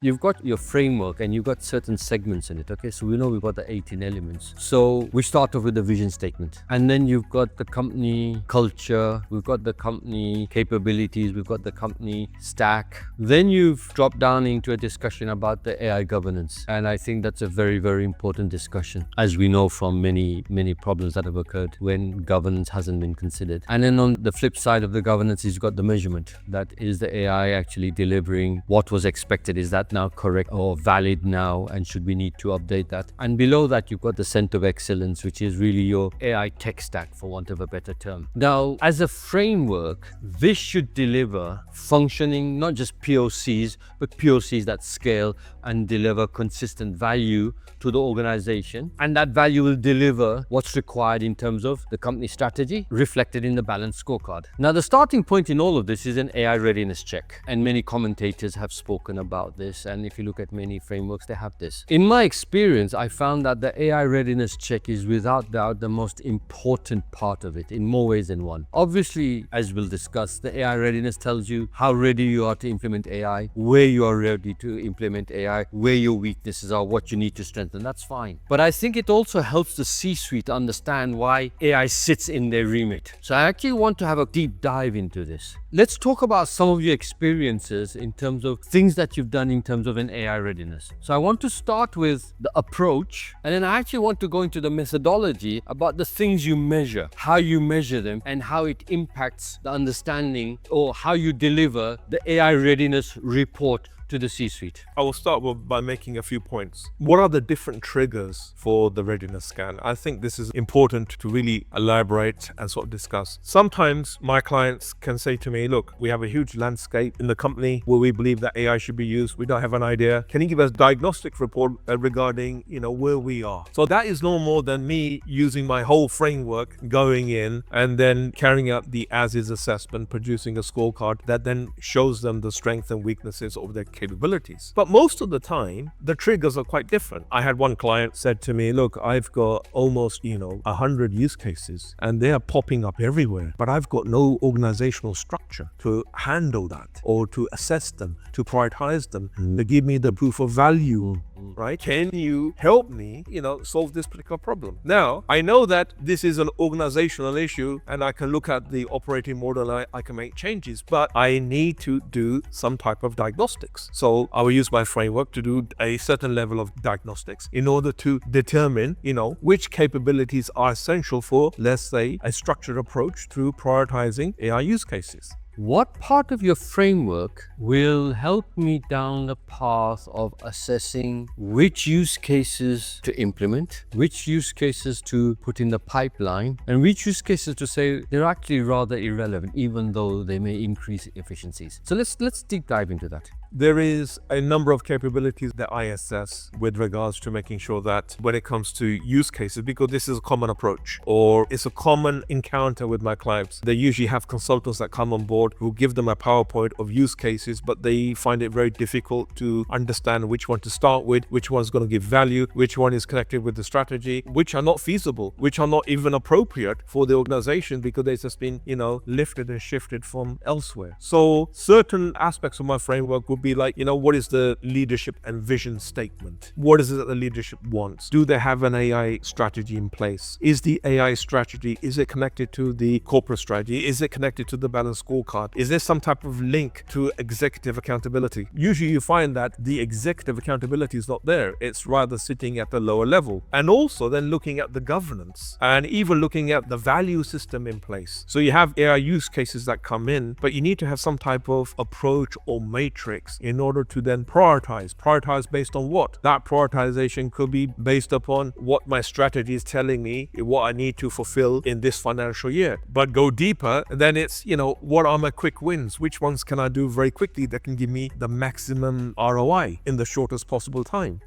You've got your framework and you've got certain segments in it. Okay, so we know we've got the 18 elements. So we start off with the vision statement, and then you've got the company culture, we've got the company capabilities, we've got the company stack. Then you've dropped down into a discussion about the AI governance, and I think that's a very, very important discussion, as we know from many problems that have occurred when governance hasn't been considered. And then on the flip side of the governance, you've got the measurement. That is the AI actually delivering what was expected? Is that now correct or valid now, and should we need to update that? And below that, you've got the center of excellence, which is really your AI tech stack, for want of a better term. Now, as a framework, this should deliver functioning, not just POCs, but POCs that scale and deliver consistent value to the organization, and that value will deliver what's required in terms of the company strategy reflected in the balanced scorecard. Now, the starting point in all of this is an AI readiness check, and many commentators have spoken about this, and if you look at many frameworks, they have this. In my experience, I found that the AI readiness check is without doubt the most important part of it in more ways than one. Obviously, as we'll discuss, the AI readiness tells you how ready you are to implement AI, where you are ready to implement AI, where your weaknesses are, what you need to strengthen. That's fine. But I think it also helps the C-suite understand why AI sits in their remit. So I actually want to have a deep dive into this. Let's talk about some of your experiences in terms of things that you've done in terms of an AI readiness. So I want to start with the approach, and then I actually want to go into the methodology about the things you measure, how you measure them, and how it impacts the understanding or how you deliver the AI readiness report to the C-suite. I will start by making a few points. What are the different triggers for the readiness scan? I think this is important to really elaborate and sort of discuss. Sometimes my clients can say to me, look, we have a huge landscape in the company where we believe that AI should be used. We don't have an idea. Can you give us a diagnostic report regarding, where we are? So that is no more than me using my whole framework, going in and then carrying out the as-is assessment, producing a scorecard that then shows them the strengths and weaknesses of their capabilities. But most of the time, the triggers are quite different. I had one client said to me, look, I've got almost, 100 use cases and they are popping up everywhere, but I've got no organizational structure to handle that or to assess them, to prioritize them, to give me the proof of value, right? Can you help me, solve this particular problem? Now, I know that this is an organizational issue and I can look at the operating model and I can make changes, but I need to do some type of diagnostics. So I will use my framework to do a certain level of diagnostics in order to determine, which capabilities are essential for, let's say, a structured approach through prioritizing AI use cases. What part of your framework will help me down the path of assessing which use cases to implement, which use cases to put in the pipeline, and which use cases to say they're actually rather irrelevant, even though they may increase efficiencies? So let's deep dive into that. There is a number of capabilities that I assess with regards to making sure that when it comes to use cases, because this is a common approach or it's a common encounter with my clients, they usually have consultants that come on board who give them a PowerPoint of use cases, but they find it very difficult to understand which one to start with, which one's going to give value, which one is connected with the strategy, which are not feasible, which are not even appropriate for the organization because they've just been, lifted and shifted from elsewhere. So certain aspects of my framework will be like, what is the leadership and vision statement? What is it that the leadership wants? Do they have an AI strategy in place? Is the AI strategy, is it connected to the corporate strategy? Is it connected to the balanced scorecard? Is there some type of link to executive accountability? Usually you find that the executive accountability is not there. It's rather sitting at the lower level. And also then looking at the governance and even looking at the value system in place. So you have AI use cases that come in, but you need to have some type of approach or matrix in order to then prioritize based on what? That prioritization could be based upon what my strategy is telling me, what I need to fulfill in this financial year. But go deeper, then it's, what are my quick wins? Which ones can I do very quickly that can give me the maximum ROI in the shortest possible time?